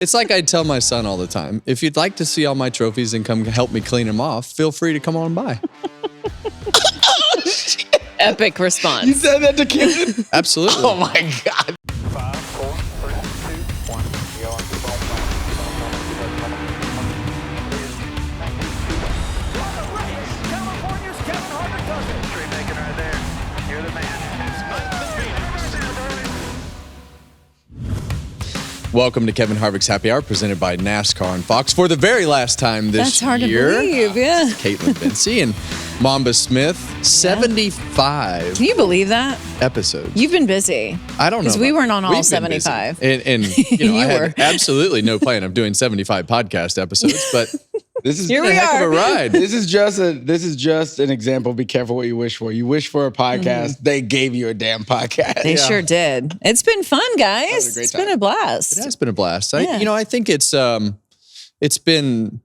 It's like I tell my son all the time, if you'd like to see all my trophies and come help me clean them off, feel free to come on by. Epic response. You said that to Kevin? Absolutely. Oh my God. 5, 4, 3, 2, 1. Go on. California's Kevin Harvick does it. Straight making right there. You're the man. Welcome to Kevin Harvick's Happy Hour, presented by NASCAR on Fox for the very last time this That's hard year. to believe, yeah. Kaitlyn Vincie and Mamba Smith, 75 Can you believe that? episodes. You've been busy. I don't know. Because we weren't on all We've been busy. 75. And you know, You I had were. absolutely no plan of doing 75 podcast episodes, but This is Here a we heck of are. a ride. This is just an example. Be careful what you wish for. You wish for a podcast. They gave you a damn podcast. They sure did. It's been fun, guys. was a great It's time. been a blast. It has been a blast. Yeah. I think it's been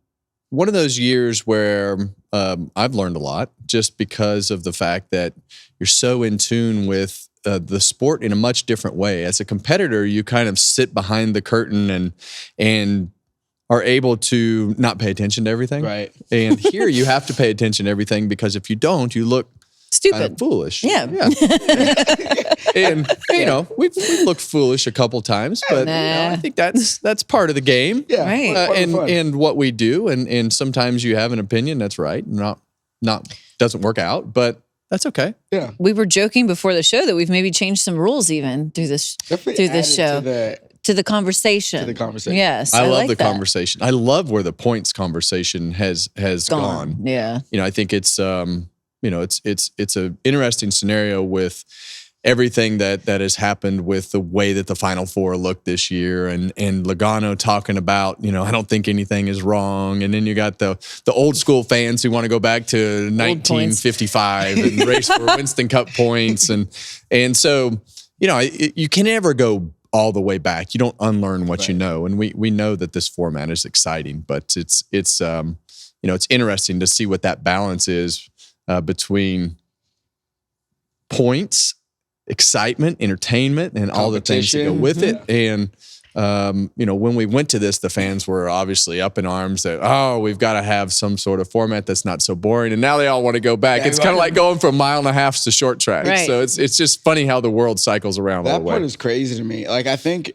one of those years where I've learned a lot just because of the fact that you're so in tune with the sport in a much different way. As a competitor, you kind of sit behind the curtain and are able to not pay attention to everything. Right. And here you have to pay attention to everything because if you don't, you look Stupid. kind of foolish. Yeah. And you know, we've looked foolish a couple times, but you know, I think that's part of the game. Yeah. Right. Part of the fun. And what we do, and sometimes you have an opinion that's right, not doesn't work out, but that's okay. Yeah. We were joking before the show that we've maybe changed some rules even through this Definitely show. added To the conversation. To the conversation. Yes. I love like the that. conversation. I love where the points conversation has gone. Yeah. You know, I think it's it's an interesting scenario with everything that has happened with the way that the Final Four looked this year, and Logano talking about, you know, I don't think anything is wrong, and then you got the old school fans who want to go back to 1955 and race for Winston Cup points, and so you know you can never go all the way back. You don't unlearn what you know, and we know that this format is exciting, but it's interesting to see what that balance is between points, excitement, entertainment, and all the things that go with it. And when we went to this, the fans were obviously up in arms that we've got to have some sort of format that's not so boring. And now they all want to go back. It's kind of like going from 1.5 miles to short track. Right. So it's just funny how the world cycles around. That part is crazy to me. Like, I think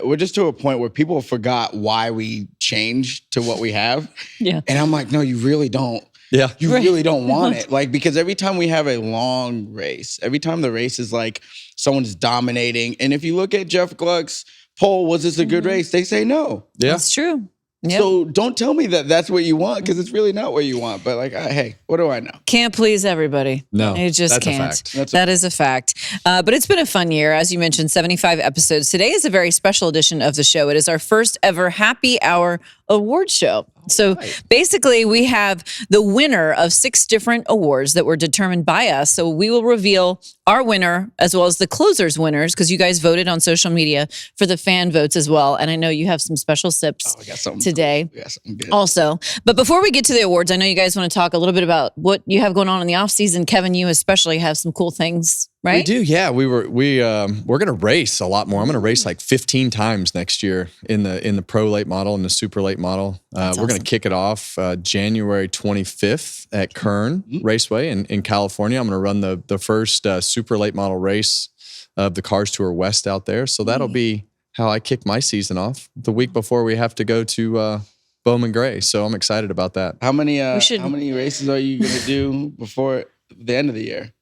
we're just to a point where people forgot why we changed to what we have. Yeah. And I'm like, no, you really don't. Yeah. You really don't want it. Like, because every time we have a long race, every time the race is like someone's dominating. And if you look at Jeff Gluck's poll, was this a good race? They say no. Yeah. That's true. Yep. So don't tell me that that's what you want, because it's really not what you want. But like, hey, what do I know? Can't please everybody. No, it just that's a can't. fact. That is a fact. But it's been a fun year. As you mentioned, 75 episodes. Today is a very special edition of the show. It is our first ever Happy Hour award show. So basically, we have the winner of 6 different awards that were determined by us. So we will reveal our winner as well as the closers winners, because you guys voted on social media for the fan votes as well. And I know you have some special sips I got something today. I got something good. Also, but before we get to the awards, I know you guys want to talk a little bit about what you have going on in the off season. Kevin, you especially have some cool things, right? We do, yeah. We're going to race a lot more. I'm going to race like 15 times next year in the pro late model and the super late model. We're going to kick it off January 25th at Kern Raceway in California. I'm going to run the first super late model race of the Cars Tour West out there. So that'll be how I kick my season off the week before we have to go to Bowman Gray. So I'm excited about that. How many races are you going to do before the end of the year?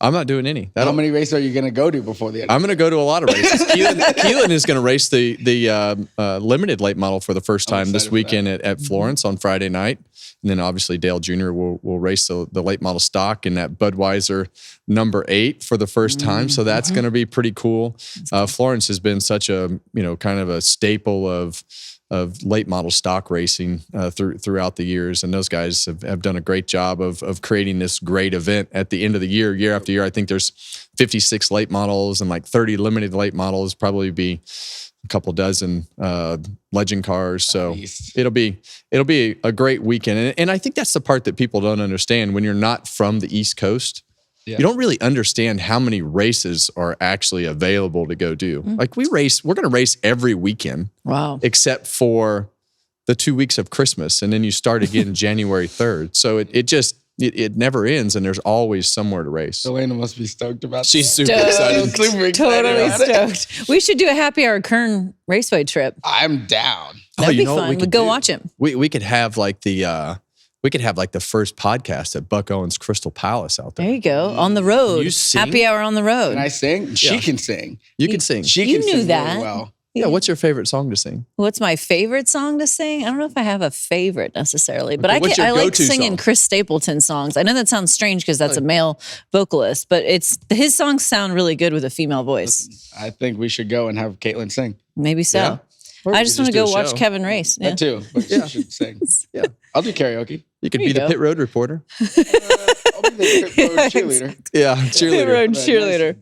I'm not doing any. How many races are you going to go to before the end? I'm going to go to a lot of races. Keelan is going to race the limited late model for the first time this weekend at Florence on Friday night. And then obviously Dale Jr. will race the late model stock in that Budweiser number 8 for the first time. So that's going to be pretty cool. Florence has been such a, kind of a staple of late model stock racing throughout the years. And those guys have done a great job of creating this great event at the end of the year after year. I think there's 56 late models and like 30 limited late models, probably be a couple dozen legend cars. So it'll be a great weekend. And I think that's the part that people don't understand when you're not from the East Coast. you don't really understand how many races are actually available to go do. Like we're going to race every weekend. Wow. Except for the 2 weeks of Christmas. And then you start again January 3rd. So it never ends, and there's always somewhere to race. Elena must be stoked about She's that. super excited. Super excited Totally about it. stoked. We should do a happy hour Kern Raceway trip. I'm down. That'd be you know what fun. we We'd could go do? watch him. We could have like the first podcast at Buck Owens Crystal Palace out there. There you go. On the road. You sing? Happy hour on the road. Can I sing? She can sing. You can sing. She You can knew sing that. really well. Yeah, what's your favorite song to sing? What's my favorite song to sing? I don't know if I have a favorite necessarily, but Okay, what's your I like go-to singing song? Chris Stapleton songs. I know that sounds strange because that's a male vocalist, but his songs sound really good with a female voice. I think we should go and have Kaitlyn sing. Maybe so. Yeah. Or I we just could want to do go a watch show. Kevin race. Yeah. That too. But she should sing. Yeah. I'll do karaoke. You could There be you the go. pit road reporter. I'll be the pit road cheerleader. Yeah, Pit cheerleader. road Nice cheerleader.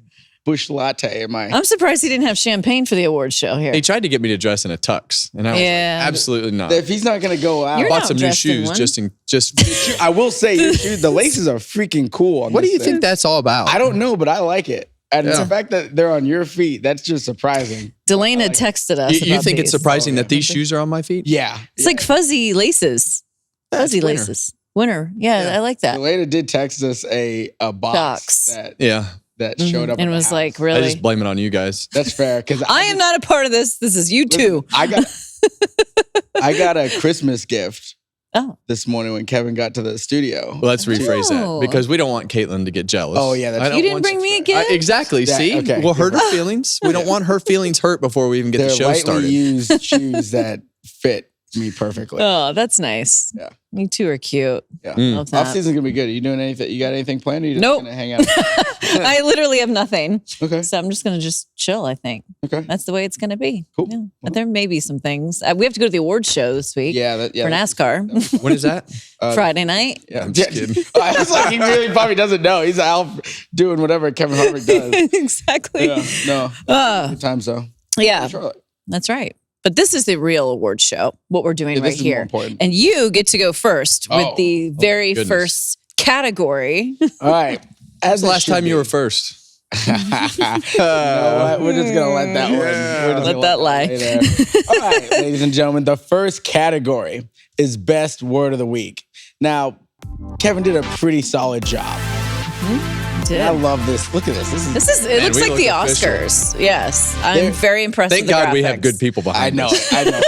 Bush latte in my. I'm surprised he didn't have champagne for the awards show here. He tried to get me to dress in a tux, and I was Yeah. like, absolutely not. If he's not gonna go out, You're Bought not some new dressed in shoes one. just. I will say your shoes, the laces are freaking cool. On What do this you thing. think that's all about? I don't know, but I like it. And Yeah. the fact that they're on your feet, that's just surprising. Delana texted us. You about think it's these. surprising that these shoes are on my feet? Yeah. It's like fuzzy laces. Fuzzy winter. laces. Winter. Yeah, I like that. Elena did text us a box Box. Yeah. that showed up And at the was house. like, I really? just blame it on you guys. That's fair because I am not a part of this. This is you two. I got a Christmas gift Oh. this morning when Kevin got to the studio. Well, let's rephrase Oh. that because we don't want Kaitlyn to get jealous. Oh, yeah, that's I true. don't You didn't want bring me a gift? exactly. Yeah, See, okay. we'll hurt her feelings. We don't want her feelings hurt before we even get They're the show lightly started. used shoes that fit me perfectly. Oh, that's nice. Yeah. You two are cute. Yeah. Love that. Off season's gonna be good. Are you doing anything? You got anything planned? Or you just Nope. gonna hang out? I literally have nothing. Okay. So I'm just going to just chill, I think. Okay. That's the way it's going to be. Cool. Yeah. But there may be some things. We have to go to the awards show this week Yeah. for NASCAR. When is that? Friday night. Yeah. I'm just kidding. I was like, he really probably doesn't know. He's out doing whatever Kevin Harvick does. Exactly. Yeah. No. Uh, Good times though. yeah, Charlotte. that's right. But this is the real awards show, what we're doing Yeah, right this is more here. important. And you get to go first with Oh. the very goodness. first category. All right. As The last time you were first. you know what? We're just gonna let that one. We're just Let gonna that lie. there. All right, ladies and gentlemen, the first category is best word of the week. Now, Kevin did a pretty solid job. I love this. Look at this. It looks we like look the official. Oscars. Yes. I'm They're- very impressed Thank with the God we have graphics. good people I behind know. us. I know.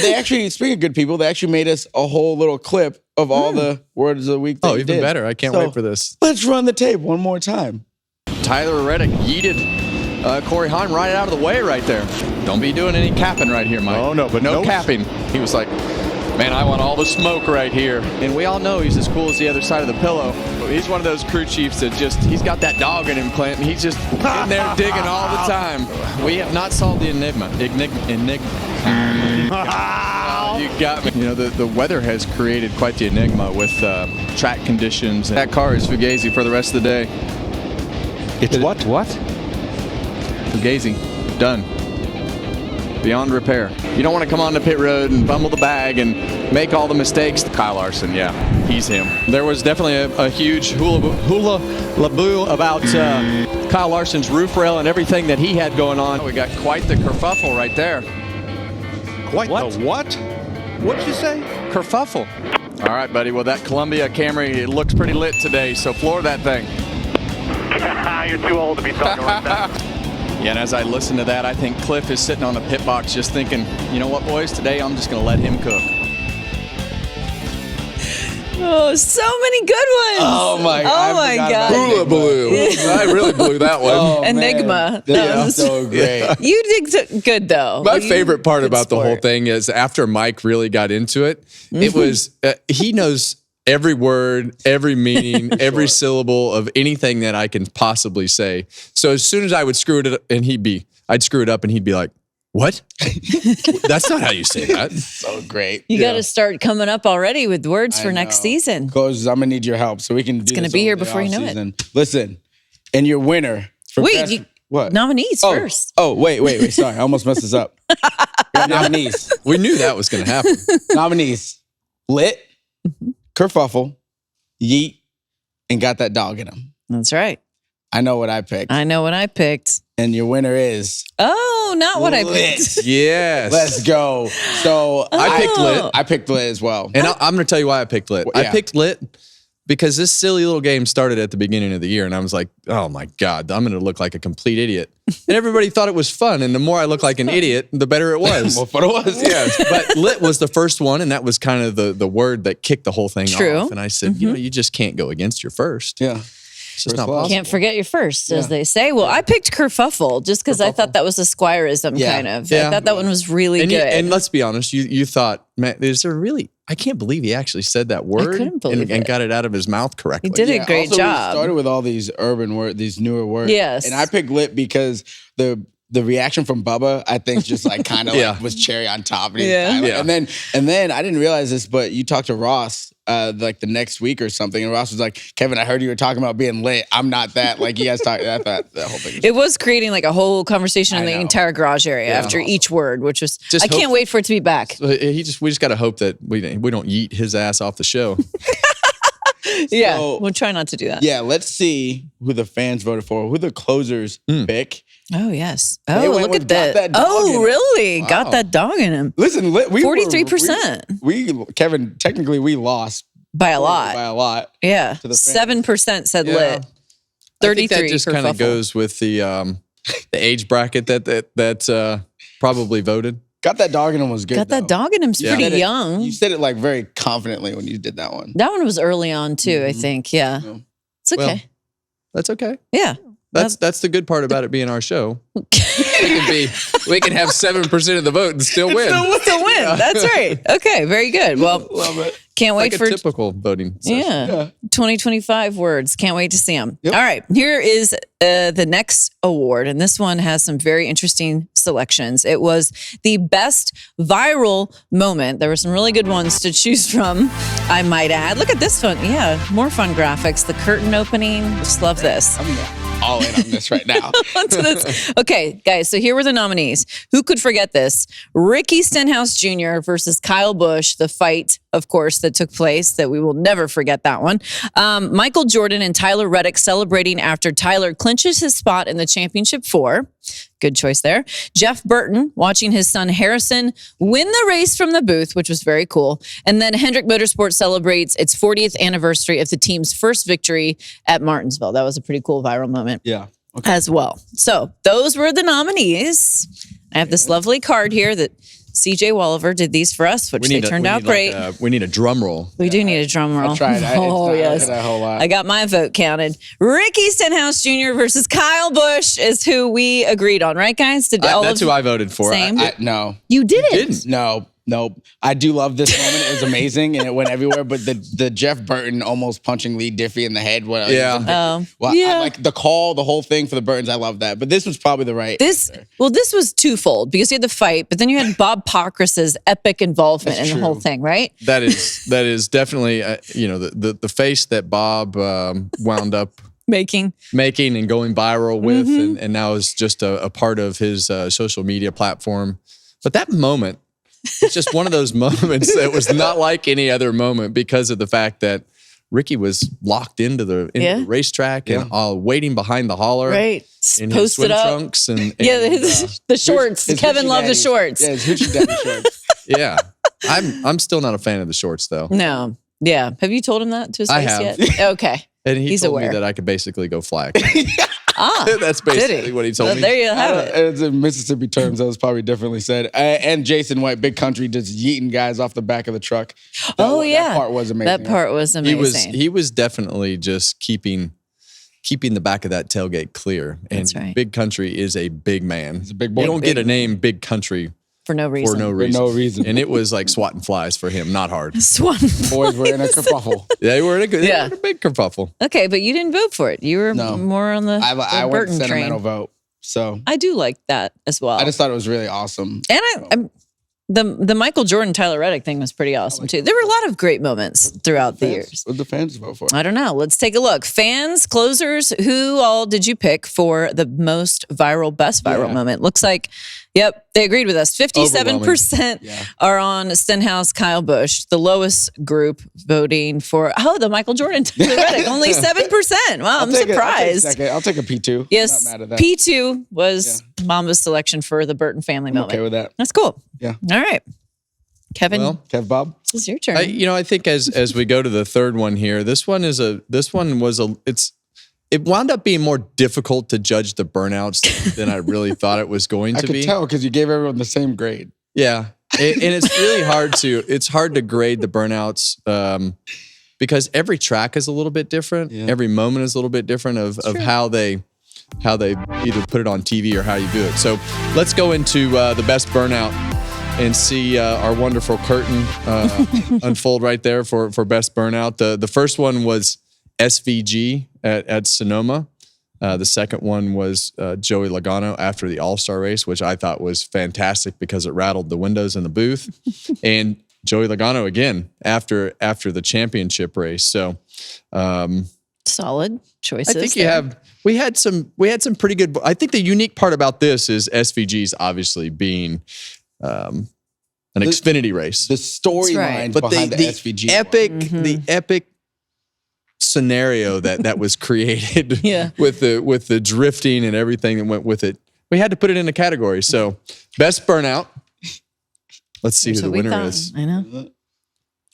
They actually, speaking of good people, they actually made us a whole little clip of all the words of the week. That Oh, we even did. better. I can't So, wait for this. Let's run the tape one more time. Tyler Reddick yeeted Corey Haim right out of the way right there. Don't be doing any capping right here, Mike. Oh, no, but no no- capping. He was like, man, I want all the smoke right here. And we all know he's as cool as the other side of the pillow. He's one of those crew chiefs that he's got that dog in him, Clinton. He's just in there digging all the time. We have not solved the enigma. You got me. You know, the weather has created quite the enigma with track conditions. That car is Fugazi for the rest of the day. It's what? Fugazi, done. Beyond repair. You don't want to come on the pit road and fumble the bag and make all the mistakes. Kyle Larson, yeah, he's him. There was definitely a huge hula laboo about Kyle Larson's roof rail and everything that he had going on. We got quite the kerfuffle right there. What? The what? What'd you say? Kerfuffle. All right, buddy. Well, that Columbia Camry, it looks pretty lit today, so floor that thing. You're too old to be talking like that. Yeah, and as I listen to that, I think Cliff is sitting on the pit box just thinking, you know what, boys, today I'm just going to let him cook. Oh, so many good ones. Oh my God. Hula blew. I really blew that one. Oh, man. Enigma. That That was was- so great. You did good though. My You- favorite part good about the whole sport. thing is after Mike really got into it, it was, he knows every word, every meaning, every syllable of anything that I can possibly say. So as soon as I would screw it up and I'd screw it up and he'd be like, what? That's not how you say that. So great. You got to start coming up already with words for next know. season. Coaches, I'm gonna need your help so we can. It's gonna be here before you know it. Listen, and your winner. For Wait, best, you- what? Nominees first. Oh, wait. Sorry, I almost messed this up. Nominees. We knew that was going to happen. Nominees. Lit, kerfuffle, yeet, and got that dog in him. That's right. I know what I picked. I know what I picked. And your winner is... Oh, not what I Lit. picked. Yes. Let's go. So I picked Lit. I picked Lit as well. And I'm going to tell you why I picked Lit. Yeah. I picked Lit because this silly little game started at the beginning of the year. And I was like, oh my God, I'm going to look like a complete idiot. And everybody thought it was fun. And the more I looked like an idiot, the better it was. Well, but it was. Yeah. But Lit was the first one. And that was kind of the word that kicked the whole thing True. off. And I said, you know, you just can't go against your first. Yeah. It's just First not love. possible. Can't forget your first, as they say. Well, I picked kerfuffle just because I thought that was a squireism Yeah. kind of. Yeah. I thought that one was really And, good. and let's be honest, you thought, man, is there really, I can't believe he actually said that word couldn't believe and it. got it out of his mouth correctly. He did a great also, job. We started with all these urban words, these newer words. Yes. And I picked Lit because the reaction from Bubba, I think, just like kind of Yeah. like was cherry on top. And, Yeah. yeah. Yeah. And then I didn't realize this, but you talked to Ross like the next week or something, and Ross was like, "Kevin, I heard you were talking about being lit. I'm not that." Like you guys talked. I thought that whole thing. It was creating like a whole conversation in I the know. entire garage area after each word, which was, Just I can't hope- wait for it to be back. So we just got to hope that we don't yeet his ass off the show. Yeah, So- we'll try not to do that. Yeah, let's see who the fans voted for, who the closers pick. Oh, yes. They Oh, went look with at got that. that dog in Oh, him. really? Got Wow. that dog in him. Listen, Lit, we 43%. We Kevin, technically we lost By a lot. by a lot. Yeah. the fans. 7% said Yeah. lit. I think 33 that just kind of kerfuffle. goes with the age bracket that probably voted. Got that dog in him was good. Got that though. dog in him. He's Yeah. pretty You young. said it like very confidently when you did that one. That one was early on too, I think. Yeah. Yeah. It's okay. Well, that's okay. yeah. That's the good part about it being our show. we can have 7% of the vote and still win. Still win. That's right. Okay. Very good. Well, Love it. can't wait Like for a typical voting session. Yeah. 2025 words. Can't wait to see them. All right. Here is the next award. And this one has some very interesting selections. It was the best viral moment. There were some really good ones to choose from, I might add. Look at this one. Yeah. More fun graphics. The curtain opening. Just love this. I'm all in on this right now. Onto this. Okay, guys, so here were the nominees. Who could forget this? Ricky Stenhouse Jr. versus Kyle Busch, the fight, of course, that took place, that we will never forget that one. Michael Jordan and Tyler Reddick celebrating after Tyler clinches his spot in the championship 4. Good choice there. Jeff Burton watching his son Harrison win the race from the booth, which was very cool. And then Hendrick Motorsports celebrates its 40th anniversary of the team's first victory at Martinsville. That was a pretty cool viral moment Yeah. as well. So those were the nominees. I have this lovely card here that CJ Walliver did these for us, which they turned out great. we need a drum roll. We do need a drum roll. I tried. Oh, yes. That whole lot. I got my vote counted. Ricky Stenhouse Jr. versus Kyle Busch is who we agreed on, right, guys? Did all That's of who I voted for. Same. No. You didn't. didn't. No. Nope. I do love this moment. It was amazing and it went everywhere. But the Jeff Burton almost punching Lee Diffie in the head. Yeah. Well, Yeah. I like the call, the whole thing for the Burtons. I love that. But this was probably the right. This was twofold because you had the fight, but then you had Bob Pockrass's epic involvement in the whole thing, right? That is definitely the face that Bob wound up Making. and going viral with, and now is just a part of his social media platform. But that moment, it's just one of those moments that was not like any other moment because of the fact that Ricky was locked into the racetrack and waiting behind the holler, Right. in his Posted swim up. trunks and The shorts. His Kevin hoochie loved the daddy. shorts. Yeah, his hoochie daddy shorts. yeah. I'm still not a fan of the shorts though, No. Yeah. Have you told him that to his I face have. yet? Okay. and He's told aware. me that I could basically go flag. Ah. That's did basically he? what he told Well, me. there you have it. It's in Mississippi terms. That was probably differently said. And Jason White, Big Country, just yeeting guys off the back of the truck. That part was amazing. That part was amazing. He was definitely just keeping the back of that tailgate clear. And That's right. Big Country is a big man. He's a big boy. You don't get a name Big Country for no reason. for no reason. no reason. And it was like swatting flies for him, not hard. Swan. Boys were in a kerfuffle. They were in Yeah. a big kerfuffle. Okay, but you didn't vote for it. You were No. more on the I went Burton sentimental train. vote. So I do like that as well. I just thought it was really awesome. And the Michael Jordan Tyler Reddick thing was pretty awesome too. There were a lot of great moments throughout the years. What did the fans vote for? I don't know. Let's take a look. Fans, closers, who all did you pick for the most viral, best viral moment? Looks like Yep, they agreed with us. 57% are on Stenhouse, Kyle Busch. The lowest group voting for the Michael Jordan, Taylor Reddick. Only 7%. Wow, I'm surprised. I'll take a P2. Yes, not mad at that. P2 was Mamba's selection for the Burton family moment. Okay with that. That's cool. Yeah. All right, Kevin. Well, Kev Bob. This is your turn. I think as we go to the third one here, it wound up being more difficult to judge the burnouts than I really thought it was going to be. I could tell because you gave everyone the same grade. Yeah. And it's really hard to grade the burnouts because every track is a little bit different. Yeah. Every moment is a little bit different of how they either put it on TV or how you do it. So let's go into the best burnout and see our wonderful curtain unfold right there for best burnout. The first one was SVG at Sonoma. The second one was Joey Logano after the All-Star race, which I thought was fantastic because it rattled the windows in the booth. And Joey Logano again after the championship race. So solid choices. I think we had some pretty good. I think the unique part about this is SVG's obviously being an Xfinity race. The storyline behind the SVG the epic scenario that was created with the drifting and everything that went with it. We had to put it in a category. So best burnout. Let's see who the winner is. I know.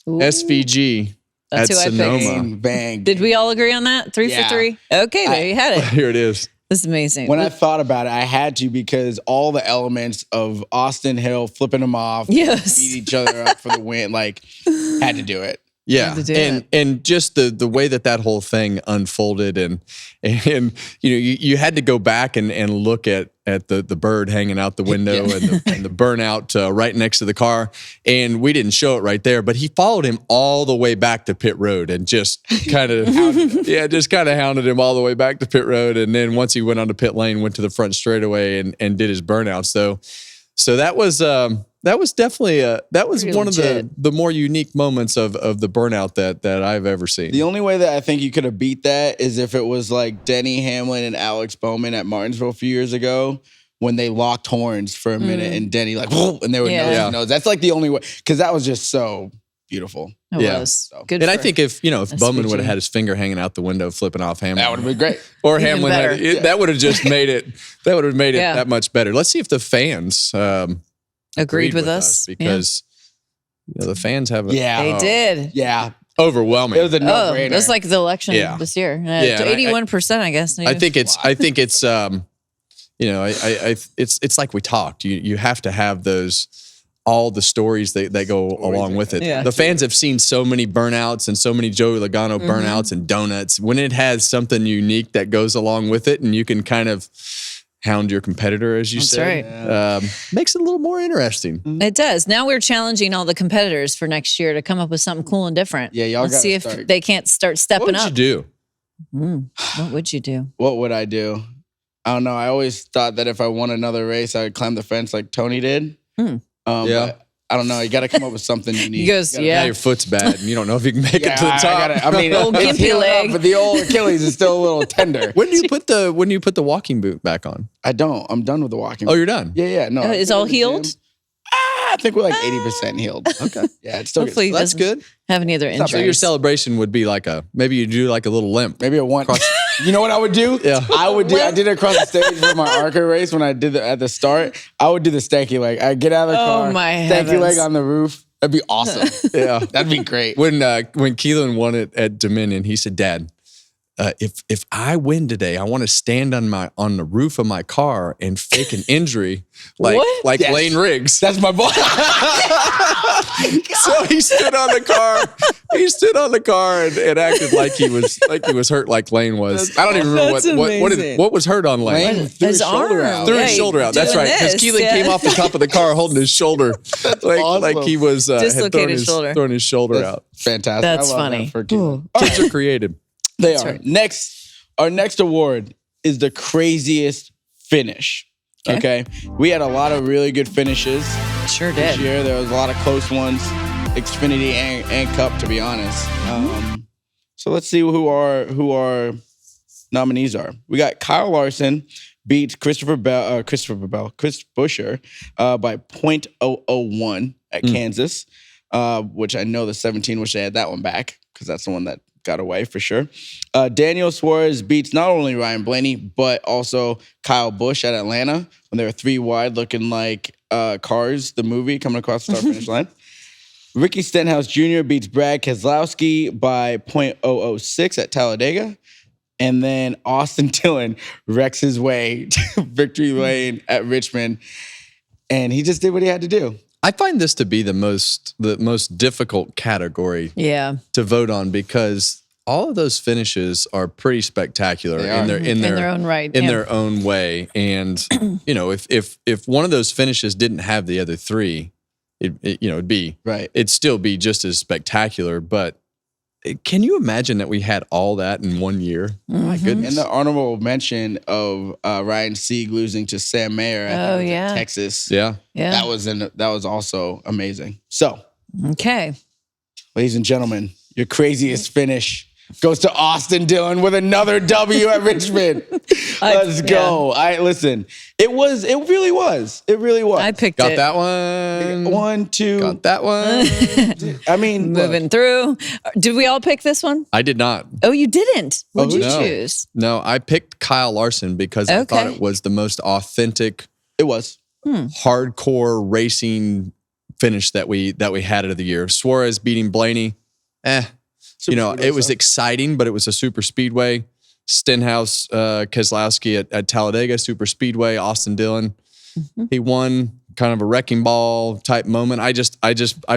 Ooh. SVG That's at who I Sonoma. picked. Bang. Did we all agree on that? 3 for 3? Okay, there you had it. Here it is. This is amazing. When I thought about it, I had to because all the elements of Austin Hill flipping them off, beat each other up for the win, had to do it. Yeah, and just the way that whole thing unfolded, and you had to go back and look at the bird hanging out the window and the burnout right next to the car, and we didn't show it right there, but he followed him all the way back to pit road and just kind of hounded him all the way back to pit road, and then once he went onto pit lane, went to the front straightaway and did his burnout. So that was. That was definitely one of the more unique moments of the burnout that I've ever seen. The only way that I think you could have beat that is if it was like Denny Hamlin and Alex Bowman at Martinsville a few years ago when they locked horns for a minute and Denny whoa, and they were nose. That's like the only way, because that was just so beautiful. It was. Good. And I think if Bowman would have had his finger hanging out the window flipping off Hamlin, that would have been great. Or Hamlin that would have just made it. That would have made it that much better. Let's see if the fans agreed with us because the fans have they did. Yeah. Overwhelming. It was a no-brainer. It was like the election this year. 81%, I guess. I think it's it's like we talked. You have to have all the stories that go along with it. Yeah. The fans have seen so many burnouts and so many Joey Logano burnouts and donuts. When it has something unique that goes along with it, and you can kind of hound your competitor, as you say. Right. Makes it a little more interesting. It does. Now we're challenging all the competitors for next year to come up with something cool and different. Yeah, y'all Let's see if they can't start stepping up. What would you do? What would you do? What would I do? I don't know. I always thought that if I won another race, I would climb the fence like Tony did. But I don't know. You got to come up with something unique. He goes, now your foot's bad and you don't know if you can make it to the top. Old it's gimpy leg. Up, but the old Achilles is still a little tender. When do you put the walking boot back on? I don't. I'm done with the walking boot. Oh, you're done? Yeah. No. It's all healed? I think we're like 80% healed. Okay. Yeah, it's still Hopefully good. That's good. Have any other injuries? So your celebration would be maybe you do like a little limp. Maybe a one. You know what I would do? Yeah. I did it across the stage for my ARCA race when I did it at the start. I would do the stanky leg. I'd get out of the car. My stanky heavens. leg on the roof. That'd be awesome. Yeah. That'd be great. When Kaitlyn won it at Dominion, he said, "Dad, if I win today, I want to stand on the roof of my car and fake an injury like Yes. Lane Riggs." That's my boy. So he stood on the car. He stood on the car and acted like he was hurt, like Lane was. I don't even remember what was hurt on Lane. Lane threw his shoulder out. Threw his shoulder out. That's right. Because Kaitlyn came off the top of the car holding his shoulder, like he was dislocated throwing his shoulder out. Fantastic. That's I love funny. that for Kaitlyn. Kids are creative. They are. Right. Our next award is the craziest finish. Okay. We had a lot of really good finishes. Sure This did. year, there was a lot of close ones, Xfinity and Cup, to be honest. So let's see who our nominees are. We got Kyle Larson, beats Chris Buescher by .001 at Kansas, which I know the 17 wish they had that one back because that's the one that got away for sure. Daniel Suarez beats not only Ryan Blaney, but also Kyle Busch at Atlanta when they were 3 wide looking like Cars, the movie, coming across the start-finish line. Ricky Stenhouse Jr. beats Brad Keselowski by .006 at Talladega. And then Austin Dillon wrecks his way to victory lane at Richmond. And he just did what he had to do. I find this to be the most difficult category to vote on because all of those finishes are pretty spectacular in their own right, in their own way. And you know, if one of those finishes didn't have the other 3, it'd still be just as spectacular. But can you imagine that we had all that in 1 year? My goodness. And the honorable mention of Ryan Sieg losing to Sam Mayer at Texas. Yeah. That was also amazing. So, okay, ladies and gentlemen, your craziest finish goes to Austin Dillon with another W at Richmond. Let's go. Listen. It really was. I picked Got it. that one. 1, 2. Got that one. I mean, moving through. Did we all pick this one? I did not. Oh, you didn't? What'd you no. choose? No, I picked Kyle Larson because I thought it was the most authentic. It was hardcore racing finish that we had of the year. Suarez beating Blaney. It was exciting, but it was a super speedway. Stenhouse, Keselowski at Talladega, super speedway. Austin Dillon, he won kind of a wrecking ball type moment. I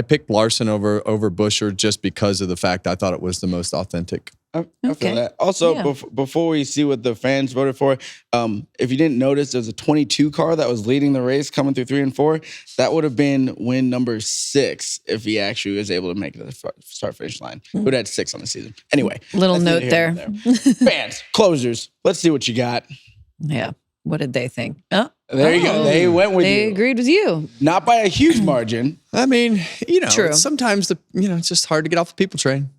picked Larson over Buescher just because of the fact I thought it was the most authentic. I feel that. Also, before we see what the fans voted for, if you didn't notice, there's a 22 car that was leading the race coming through 3 and 4. That would have been win number 6 if he actually was able to make it to the start-finish line. Who had 6 on the season. Anyway. Little note there. Fans, closers, let's see what you got. Yeah. What did they think? Oh, there you go. They went with you. They agreed with you. Not by a huge margin. I mean, True. Sometimes it's just hard to get off the people train.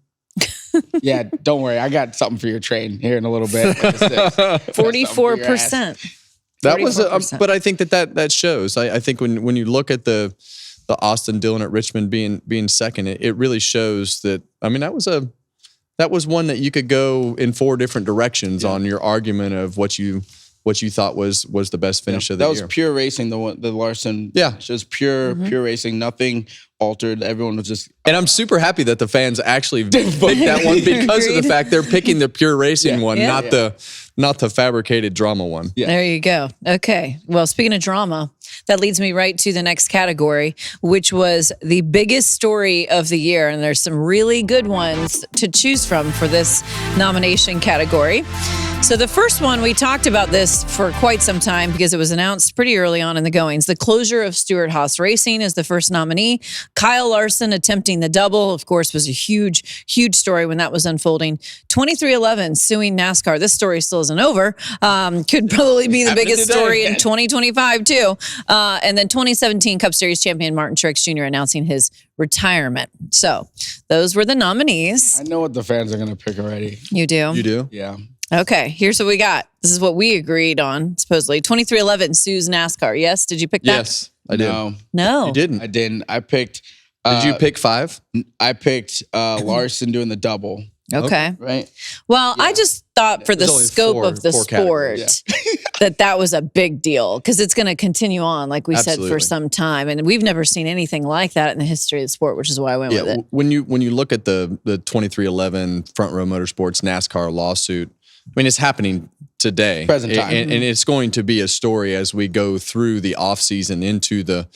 Yeah, don't worry. I got something for your train here in a little bit. 44%. That was, but I think that shows. I think when you look at the Austin Dillon at Richmond being second, it really shows that. I mean, that was one that you could go in 4 different directions on your argument of what you thought was the best finish of the year. That was pure racing. The Larson. Yeah, just pure racing. Nothing altered. Everyone was just. And I'm super happy that the fans actually picked that one because of the fact they're picking the pure racing one, not the fabricated drama one. Yeah. There you go. Okay. Well, speaking of drama, that leads me right to the next category, which was the biggest story of the year. And there's some really good ones to choose from for this nomination category. So the first one, we talked about this for quite some time because it was announced pretty early on in the goings. The closure of Stewart-Haas Racing is the first nominee. Kyle Larson attempting the double, of course, was a huge, huge story when that was unfolding. 2311 suing NASCAR. This story still isn't over. Could probably be the biggest story in 2025 too. And then 2017 Cup Series champion Martin Truex Jr. announcing his retirement. So those were the nominees. I know what the fans are going to pick already. You do? You do? Yeah. Okay, here's what we got. This is what we agreed on, supposedly. 2311 sues NASCAR. Yes? Did you pick that? Yes, I did. No. You didn't? I didn't. I picked... Did you pick 5? I picked Larson doing the double. Okay. Right? Well, I just thought for the scope of the sport that was a big deal because it's going to continue on, like we said, for some time. And we've never seen anything like that in the history of the sport, which is why I went with it. When you look at the 2311 Front Row Motorsports NASCAR lawsuit, I mean, it's happening today. Present time. And it's going to be a story as we go through the off season into the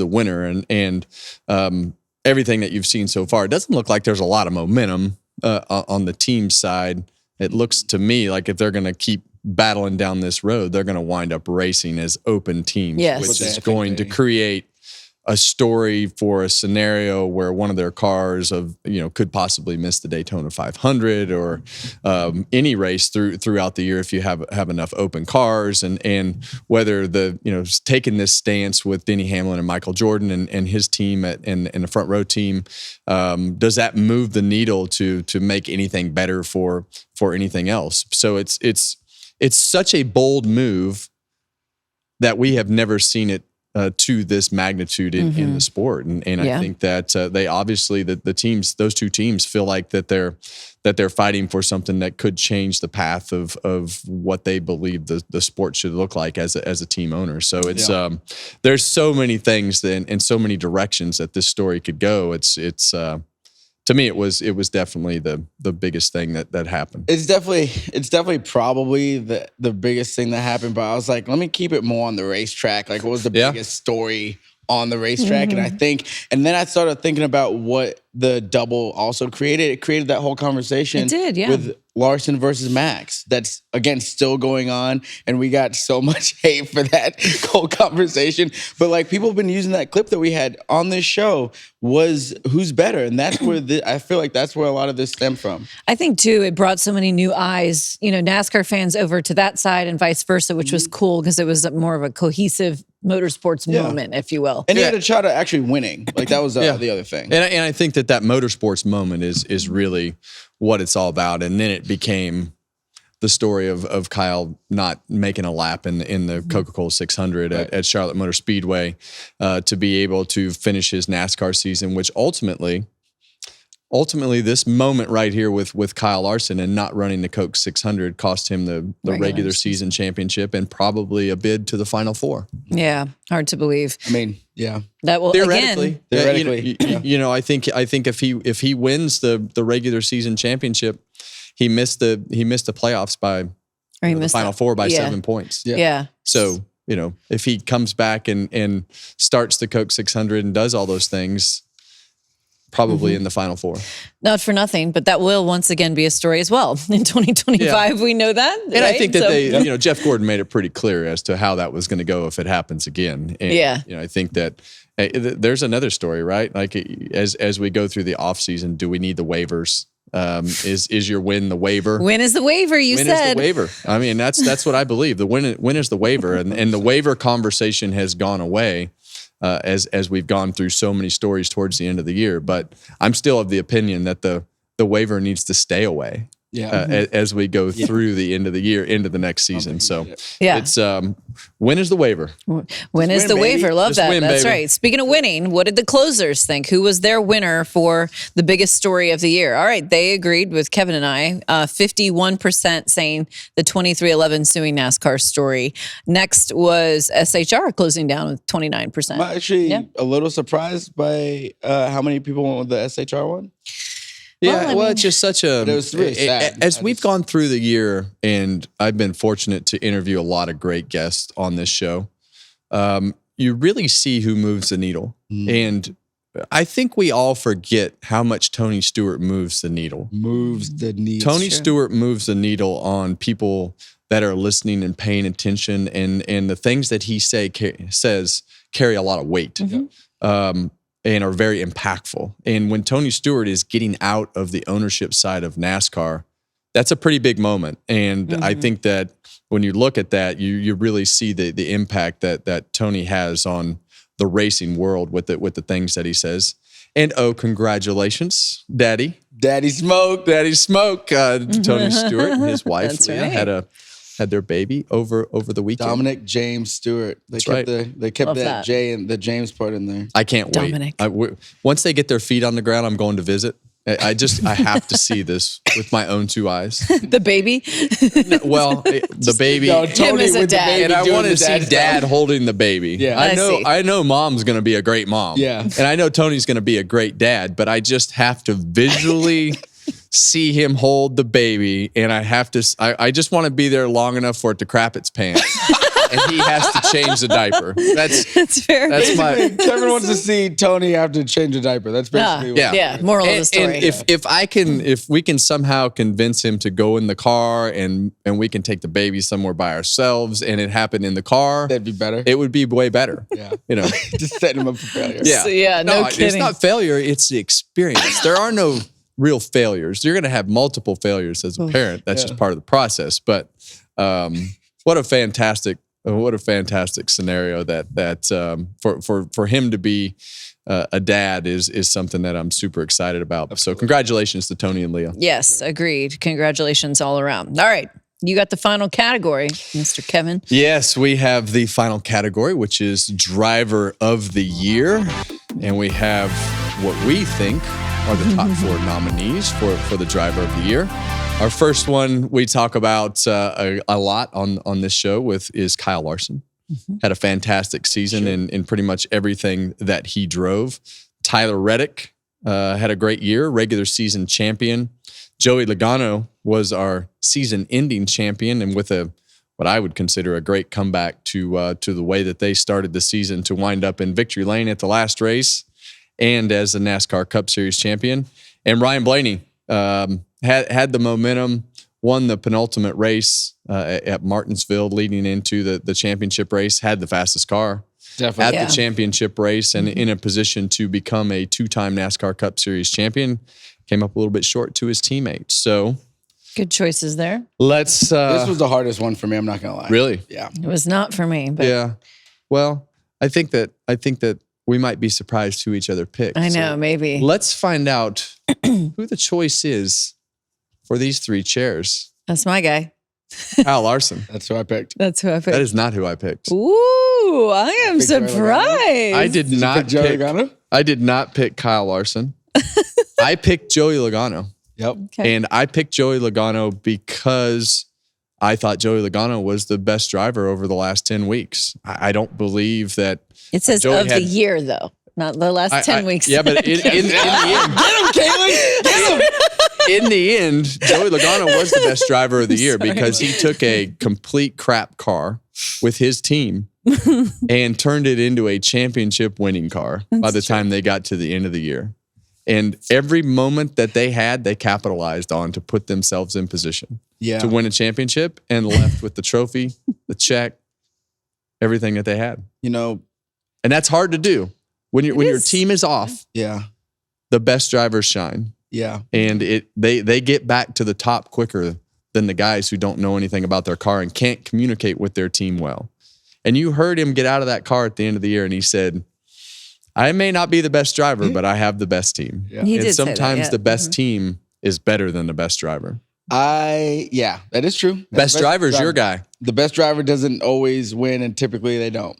winter and everything that you've seen so far. It doesn't look like there's a lot of momentum on the team side. It looks to me like if they're going to keep battling down this road, they're going to wind up racing as open teams, which is going to create a story for a scenario where one of their cars could possibly miss the Daytona 500 or any race throughout the year if you have enough open cars and whether taking this stance with Denny Hamlin and Michael Jordan and his team and the front row team, does that move the needle to make anything better for anything else? So it's it's such a bold move that we have never seen it to this magnitude in the sport. And I think that they obviously, the teams, those two teams feel like that they're fighting for something that could change the path of what they believe the sport should look like as a team owner. So it's there's so many things and so many directions that this story could go. It's to me, it was definitely the biggest thing that happened. It's definitely probably the biggest thing that happened. But I was like, let me keep it more on the racetrack. Like, what was the biggest story on the racetrack? And then I started thinking about what the double also created. It created that whole conversation. It did, yeah. With Larson versus Max. That's, again, still going on. And we got so much hate for that whole conversation. But, like, people have been using that clip that we had on this show was who's better. And that's where I feel like that's where a lot of this stemmed from. I think, too, it brought so many new eyes, NASCAR fans over to that side and vice versa, which was cool because it was more of a cohesive motorsports moment, if you will. And he had a shot at actually winning. Like, that was the other thing. And I think that motorsports moment is really what it's all about. And then it became the story of Kyle not making a lap in the Coca-Cola 600 at Charlotte Motor Speedway to be able to finish his NASCAR season, which ultimately this moment right here with Kyle Larson and not running the Coke 600 cost him the regular season championship and probably a bid to the Final Four. Yeah, hard to believe. I mean, yeah. That will Theoretically. I think if he wins the regular season championship, he missed the playoffs by the Final Four by 7 points. Yeah. So, if he comes back and starts the Coke 600 and does all those things, probably in the Final Four. Not for nothing, but that will once again be a story as well. In 2025, we know that. And I think that Jeff Gordon made it pretty clear as to how that was going to go if it happens again. And, I think that there's another story, right? Like as we go through the offseason, do we need the waivers? Is your win the waiver? Win is the waiver, you said. Win is the waiver. I mean, that's what I believe. The win is the waiver. And the waiver conversation has gone away. As we've gone through so many stories towards the end of the year, but I'm still of the opinion that the waiver needs to stay away as we go through the end of the year into the next season. So it's win is the waiver. Win is the waiver. Love Just that. win, That's baby. right. Speaking of winning, what did the closers think? Who was their winner for the biggest story of the year? All right, they agreed with Kevin and I. 51% saying the 2311 suing NASCAR story. Next was SHR closing down with 29%. I'm actually a little surprised by how many people went with the SHR one. Yeah, well, it's just such a. But it was really sad. As we've gone through the year, and I've been fortunate to interview a lot of great guests on this show, you really see who moves the needle. And I think we all forget how much Tony Stewart moves the needle. Tony Stewart moves the needle on people that are listening and paying attention, and the things that he says carry a lot of weight. And are very impactful. And when Tony Stewart is getting out of the ownership side of NASCAR, that's a pretty big moment. And I think that when you look at that, you really see the impact that Tony has on the racing world with the things that he says. And congratulations, Daddy Smoke. Tony Stewart and his wife That's Leah right. had their baby over the weekend. Dominic James Stewart. They kept Love that that. J and the James part in there. I can't Dominic. wait. Once they get their feet on the ground, I'm going to visit. I have to see this with my own two eyes. The baby? Well, the baby. No, Him as a with the dad. baby And I doing want the to see dad Dad stuff. holding the baby. Yeah. I see. I know Mom's going to be a great mom. Yeah. And I know Tony's going to be a great dad, but I just have to visually see him hold the baby, and I just want to be there long enough for it to crap its pants. And he has to change the diaper. That's fair. That's my. Kevin wants to see Tony have to change a diaper. That's basically what. Yeah, moral of the story. And if we can somehow convince him to go in the car and we can take the baby somewhere by ourselves and it happened in the car, That'd be better. it would be way better. Yeah. Just setting him up for failure. Yeah. So, yeah, no It's kidding. not failure, it's the experience. There are no real failures. You're going to have multiple failures as a parent. That's just part of the process. But what a fantastic scenario that for him to be a dad is something that I'm super excited about. Absolutely. So congratulations to Tony and Leah. Yes, agreed. Congratulations all around. All right. You got the final category, Mr. Kevin. Yes, we have the final category, which is Driver of the Year. And we have what we think are the top 4 nominees for the Driver of the Year. Our first one we talk about a lot on this show is Kyle Larson. Had a fantastic season in pretty much everything that he drove. Tyler Reddick had a great year, regular season champion. Joey Logano was our season-ending champion, and with what I would consider a great comeback to the way that they started the season to wind up in victory lane at the last race, and as the NASCAR Cup Series champion. And Ryan Blaney had the momentum, won the penultimate race at Martinsville, leading into the championship race. Had the fastest car. Definitely. At the championship race, and in a position to become a 2-time NASCAR Cup Series champion. Came up a little bit short to his teammates. So good choices there. Let's. This was the hardest one for me. I'm not gonna lie. Really? Yeah. It was not for me. But yeah. Well, I think that we might be surprised who each other picked. I know, maybe. Let's find out who the choice is for these 3 chairs. That's my guy. Kyle Larson. That's who I picked. That's who I picked. That is not who I picked. Ooh, I am surprised. I did not Joey pick. Logano? I did not pick Kyle Larson. I picked Joey Logano. Yep. Okay. And I picked Joey Logano because I thought Joey Logano was the best driver over the last 10 weeks. I don't believe that. It says Joey of the year, though, not the last 10 weeks. Yeah, but in the end, Get him, Kaitlyn! Get him! in the end, Joey Logano was the best driver of the year because he took a complete crap car with his team and turned it into a championship winning car by the time they got to the end of the year. And every moment that they had, they capitalized on to put themselves in position to win a championship and left with the trophy, the check, everything that they had. You know, and that's hard to do. When your team is off, the best drivers shine. Yeah. And they get back to the top quicker than the guys who don't know anything about their car and can't communicate with their team well. And you heard him get out of that car at the end of the year and he said, I may not be the best driver, but I have the best team. Yeah. He and did sometimes say that, the best team is better than the best driver. Yeah, that is true. Best driver is your guy. The best driver doesn't always win, and typically they don't.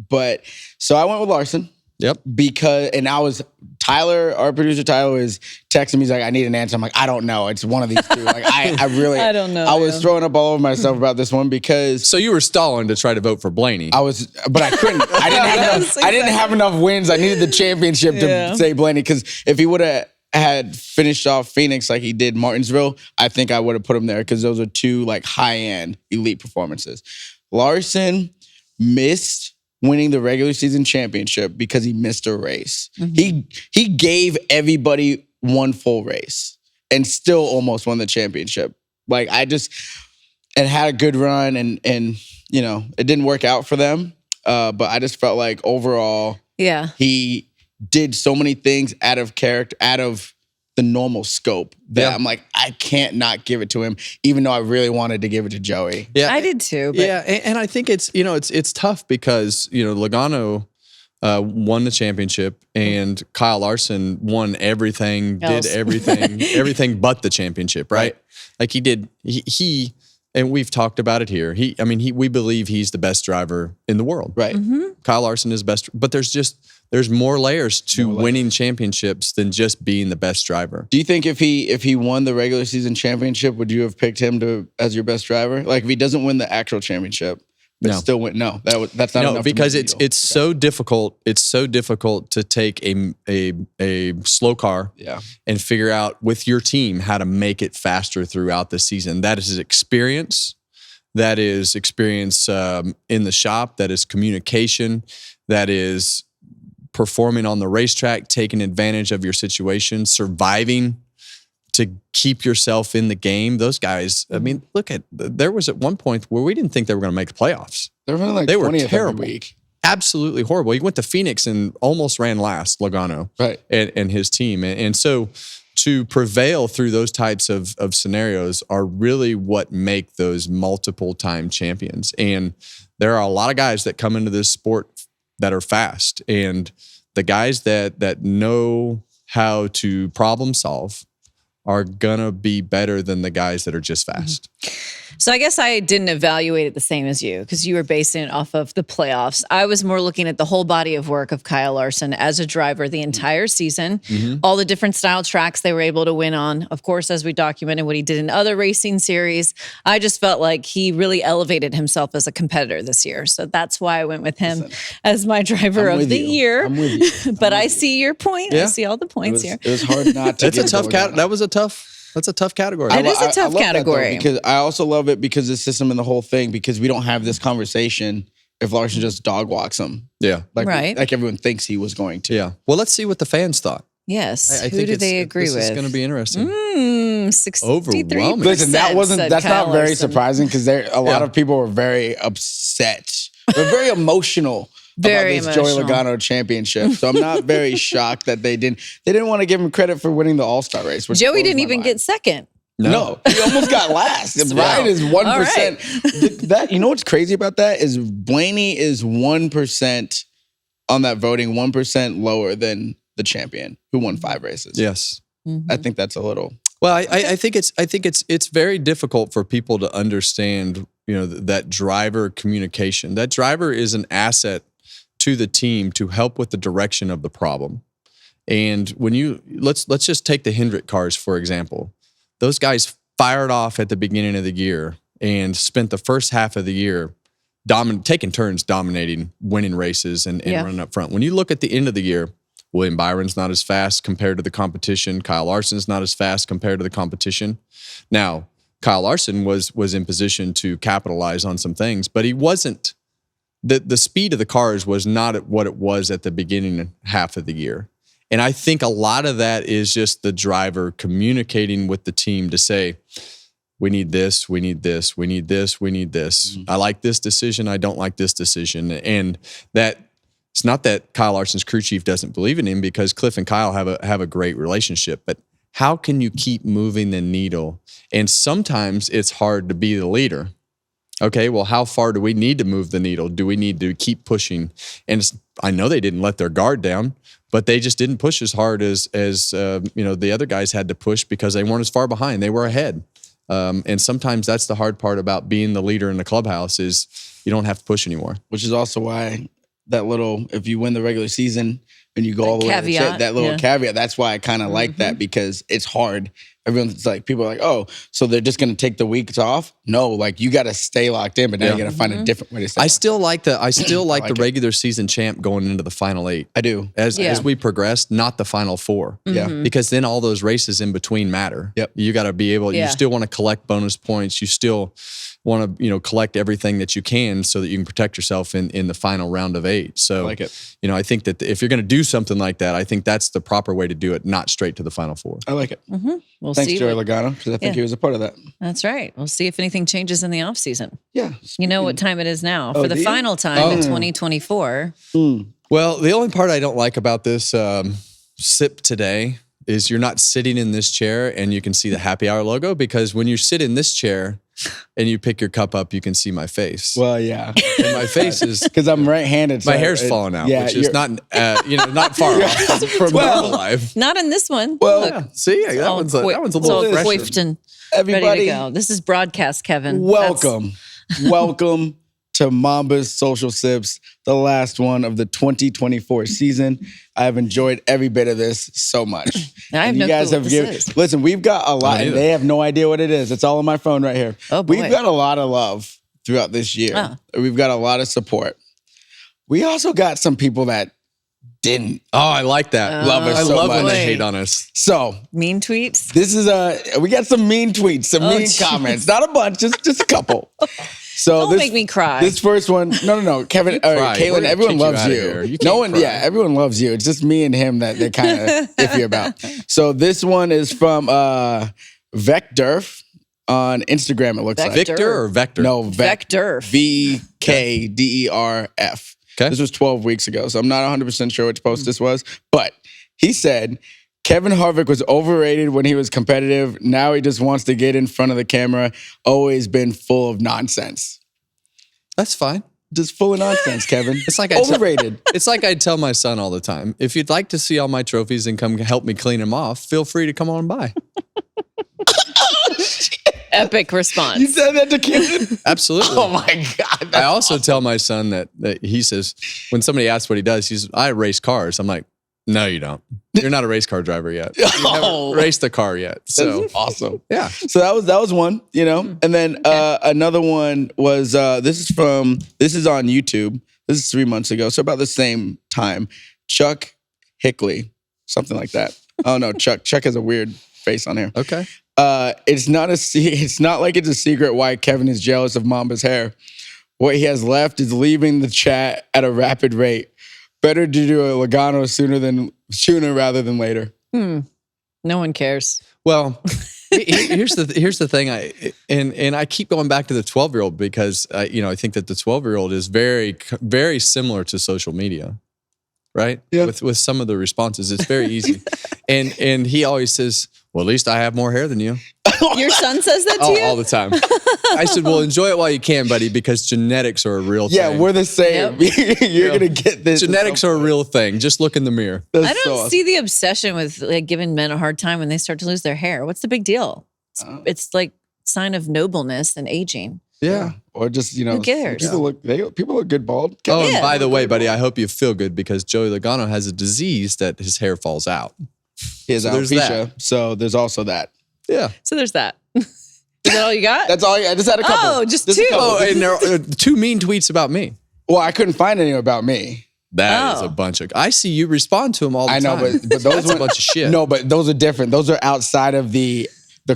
But so I went with Larson. Yep. Because Tyler, our producer Tyler, was texting me. He's like, I need an answer. I'm like, I don't know. It's one of these 2. Like, I really, I don't know. I was throwing up all over myself about this one because. So you were stalling to try to vote for Blaney. But I couldn't. I didn't have enough wins. I needed the championship to say Blaney, because if he would have had finished off Phoenix like he did Martinsville, I think I would have put him there because those are 2 like high-end elite performances. Larson missed winning the regular season championship because he missed a race. He gave everybody one full race and still almost won the championship. Like and had a good run and you know, it didn't work out for them. But I just felt like overall, he did so many things out of character, out of the normal scope that I'm like, I can't not give it to him, even though I really wanted to give it to Joey. Yeah, I did too. But. Yeah, and I think it's tough because Logano won the championship and Kyle Larson won everything, did everything but the championship, right? Like he did. He and we've talked about it here. We believe he's the best driver in the world, right? Kyle Larson is best, but there's more layers to winning championships than just being the best driver. Do you think if he won the regular season championship, would you have picked him as your best driver? Like if he doesn't win the actual championship, but still win? No, that's not enough. Because it's so difficult. It's so difficult to take a slow car and figure out with your team how to make it faster throughout the season. That is experience. That is experience in the shop. That is communication. That is performing on the racetrack, taking advantage of your situation, surviving to keep yourself in the game. Those guys, there was at one point where we didn't think they were going to make the playoffs. They were they were 20th terrible. every week. Absolutely horrible. He went to Phoenix and almost ran last, Logano, right, and his team. And so to prevail through those types of scenarios are really what make those multiple time champions. And there are a lot of guys that come into this sport that are fast, and the guys that know how to problem solve are gonna be better than the guys that are just fast. So I guess I didn't evaluate it the same as you because you were basing it off of the playoffs. I was more looking at the whole body of work of Kyle Larson as a driver the entire season, all the different style tracks they were able to win on. Of course, as we documented what he did in other racing series, I just felt like he really elevated himself as a competitor this year. So that's why I went with him as my driver of the year. I'm with you. But I see your point. Yeah. I see all the points here. It was hard not to. That's a tough That's a tough category. It is a tough love that, category. though, because I also love it because the system and the whole thing, because we don't have this conversation if Larson just dog walks him. Yeah. Like everyone thinks he was going to. Yeah. Well, let's see what the fans thought. Yes. I Who think do they agree this with? is going to be interesting. 63%. Overwhelming. Listen, that's Kyle not very Larson. surprising because a lot of people were very upset. They're very emotional. Very about this Joey emotional. Logano championship. So I'm not very shocked that they didn't want to give him credit for winning the All-Star race. which Joey blows didn't my even mind. get second. No, he almost got last. Ryan is 1%. That, you know what's crazy about that is Blaney is 1% on that voting, 1% lower than the champion who won 5 races. Yes. I think that's a little. Well, I think it's very difficult for people to understand, that driver communication. That driver is an asset to the team to help with the direction of the problem. And when let's just take the Hendrick cars, for example. Those guys fired off at the beginning of the year and spent the first half of the year taking turns dominating, winning races and running up front. When you look at the end of the year, William Byron's not as fast compared to the competition. Kyle Larson's not as fast compared to the competition. Now, Kyle Larson was in position to capitalize on some things, but he wasn't. The speed of the cars was not at what it was at the beginning half of the year. And I think a lot of that is just the driver communicating with the team to say, we need this, we need this, we need this, we need this. I like this decision, I don't like this decision. And that it's not that Kyle Larson's crew chief doesn't believe in him, because Cliff and Kyle have a great relationship. But how can you keep moving the needle? And sometimes it's hard to be the leader. Okay, well, how far do we need to move the needle? Do we need to keep pushing? And I know they didn't let their guard down, but they just didn't push as hard as the other guys had to push because they weren't as far behind. They were ahead. And sometimes that's the hard part about being the leader in the clubhouse is you don't have to push anymore. Which is also why that little, if you win the regular season and you go all the way to the caveat, that little caveat, that's why I kind of like that, because it's hard. Everyone's like, people are like, oh, so they're just going to take the weeks off? No, like you got to stay locked in, but now you got to find a different way to stay. I still like the regular season champ going into the final 8. I do. As we progress, not the final 4. Yeah. Because then all those races in between matter. Yep. You got to be able, you still want to collect bonus points. You still want to, collect everything that you can so that you can protect yourself in the final round of 8. So, I like it. I think that if you're going to do something like that, I think that's the proper way to do it, not straight to the final 4. I like it. We'll Thanks, see. Joey Logano, because I think he was a part of that. That's right. We'll see if anything changes in the off season. Yeah. You know what time it is now for the do you? final time in 2024. Well, the only part I don't like about this sip today is you're not sitting in this chair and you can see the happy hour logo, because when you sit in this chair and you pick your cup up, you can see my face. Well, yeah. And my face is, Because I'm right-handed. my so hair's falling out, yeah, which is not, not far off from normal life. Not in this one. Well, Look, See, that one's a it's little all fresher. coiffed and ready everybody, to go. This is broadcast, Kevin. welcome. Welcome to Mamba's Social Sips, the last one of the 2024 season. I have enjoyed every bit of this so much. I have And no you guys clue have what given. this is. Listen, we've got a lot, Me and neither. they have no idea what it is. It's all on my phone right here. Oh, boy. We've got a lot of love throughout this year. Oh. We've got a lot of support. We also got some people that didn't Oh, I like that. love us I so love much. when they hate on us. So Mean tweets. this is we got some mean tweets, some mean geez. comments. Not a bunch, just a couple. So Don't make me cry. This first one, no, Kevin, cry. We're Kaitlyn, gonna everyone kick you loves out of you. here. You No can't one, cry. everyone loves you. It's just me and him that they're kind of iffy about. So this one is from Vecturf on Instagram. It looks like Victor or Vector? no Vector. VKDERF. Okay. This was 12 weeks ago, so I'm not 100% sure which post this was, but he said Kevin Harvick was overrated when he was competitive. Now he just wants to get in front of the camera. Always been full of nonsense. That's fine. Just full of nonsense, Kevin. It's like overrated. It's like I tell my son all the time. If you'd like to see all my trophies and come help me clean them off, feel free to come on by. Epic response. You said that to Keelan? Absolutely. Oh my God. I also tell my son that he says, when somebody asks what he does, he says, I race cars. I'm like, no, you don't. You're not a race car driver yet. You haven't raced a car yet. So That's awesome. yeah. So that was one, you know, and then another one was this is on YouTube. This is 3 months ago, so about the same time. Chuck Hickley, something like that. Oh no, Chuck has a weird face on here. Okay. It's not like it's a secret why Kevin is jealous of Mamba's hair. What he has left is leaving the chat at a rapid rate. Better to do a Logano sooner rather than later. No one cares. Well, here's the thing. I keep going back to the 12-year-old because I think that the 12-year-old is very, very similar to social media, right? Yeah. With some of the responses, it's very easy. and he always says, "Well, at least I have more hair than you." Your son says that to you? All the time. I said, well, enjoy it while you can, buddy, because genetics are a real thing. Yeah, we're the same. Yep. You're going to get this. Genetics are a real thing. Just look in the mirror. That's I don't so awesome. see the obsession with like giving men a hard time when they start to lose their hair. What's the big deal? It's like sign of nobleness and aging. Yeah. Or just, Who cares? People look good bald. Oh, Yeah. and by the way, buddy, I hope you feel good because Joey Logano has a disease that his hair falls out. He has there's alopecia, so there's also that. Yeah. So there's that. Is that all you got? That's all. I just had a couple. Oh, just a two. couple. Oh, and there are 2 mean tweets about me. Well, I couldn't find any about me. That is Oh. a bunch of. I see you respond to them all the I know, time. but those That's a were bunch of shit. No, but those are different. Those are outside of the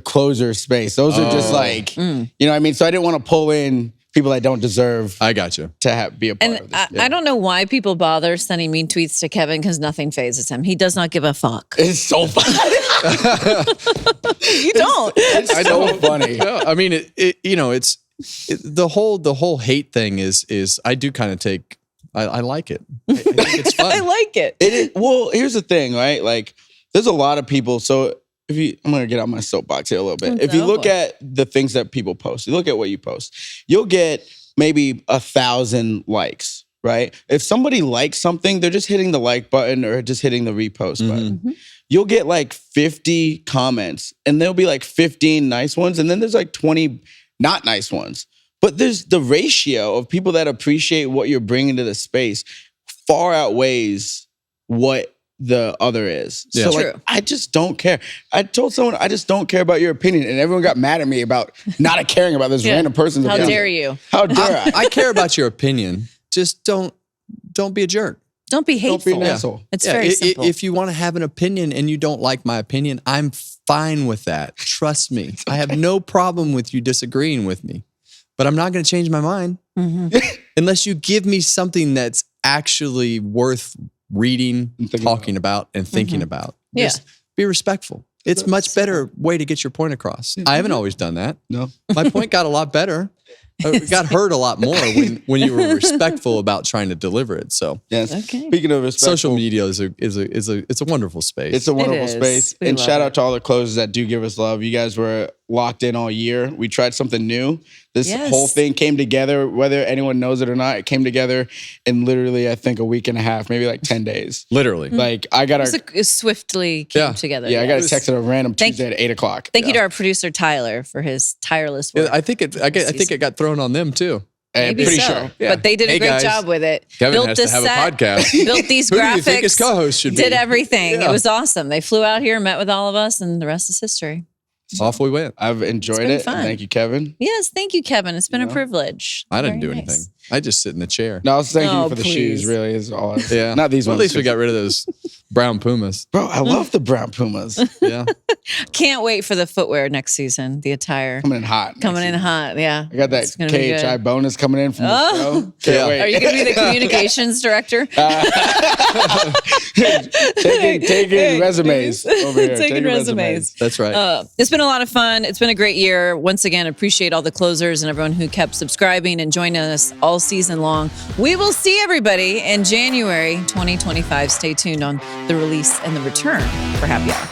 closer space. Those are just like, you know what I mean? So I didn't want to pull in people that don't deserve I got you. to be a part And of this. I don't know why people bother sending mean tweets to Kevin because nothing phases him. He does not give a fuck. It's so funny. You don't. It's so funny. No, I mean, the whole hate thing is I do kind of take. I like it. I think it's fun. I like it. Well, here's the thing, right? Like, there's a lot of people. So I'm gonna get on my soapbox here a little bit. If you look at the things that people post, you look at what you post, you'll get maybe 1,000 likes, right? If somebody likes something, they're just hitting the like button or just hitting the repost button. You'll get like 50 comments, and there'll be like 15 nice ones, and then there's like 20 not nice ones. But there's the ratio of people that appreciate what you're bringing to the space far outweighs what the other is. Yeah. So True. like, I just don't care. I told someone I just don't care about your opinion, and everyone got mad at me about not caring about this random person's How opinion. dare you? How dare I? I care about your opinion. Just don't be a jerk. Don't be hateful. Don't be an asshole. It's very simple. If you want to have an opinion and you don't like my opinion, I'm fine with that. Trust me. I have no problem with you disagreeing with me, but I'm not going to change my mind unless you give me something that's actually worth reading, talking about, and thinking about. Yeah. Just be respectful. It's a much better way to get your point across. I haven't always done that. No. My point got a lot better. It got heard a lot more when you were respectful about trying to deliver it. So Yes. Okay. Speaking of respectful, social media is a wonderful space. it's a wonderful is. space. We And love shout it. out to all the closers that do give us love. You guys were locked in all year. We tried something new. This Yes. whole thing came together, whether anyone knows it or not. It came together in literally, I think, a week and a half, maybe like 10 days. Literally. Like I got It swiftly came Yeah. together. I got a text at a random Thank- Tuesday at 8:00. Thank you to our producer Tyler for his tireless work. I think it got thrown on them too. I'm Maybe pretty so. sure. Yeah. But they did a Hey, great guys. job with it. Kevin has to this have set, a podcast. built these Who do graphics. you think his co-host should be? Did everything. Yeah. It was awesome. They flew out here, met with all of us, and the rest is history. Off we went. I've enjoyed been it. fun. Thank you, Kevin. Yes, thank you, Kevin. It's been a privilege. I didn't do Very anything. nice. I just sit in the chair. No, I was thanking Oh, you for the please. shoes, really, is all. Yeah. Not these Well, ones. at least we got rid of those brown Pumas. Bro, I love the brown Pumas. Yeah. Can't wait for the footwear next season, the attire. Coming in hot. Coming in hot, yeah. I got that It's gonna be good. KHI bonus coming in from the show. Can't Yeah. wait. Are you going to be the communications director? taking resumes over here. Taking resumes. That's right. It's been a lot of fun. It's been a great year. Once again, appreciate all the closers and everyone who kept subscribing and joining us all season long. We will see everybody in January 2025. Stay tuned on the release and the return for Happy Hour.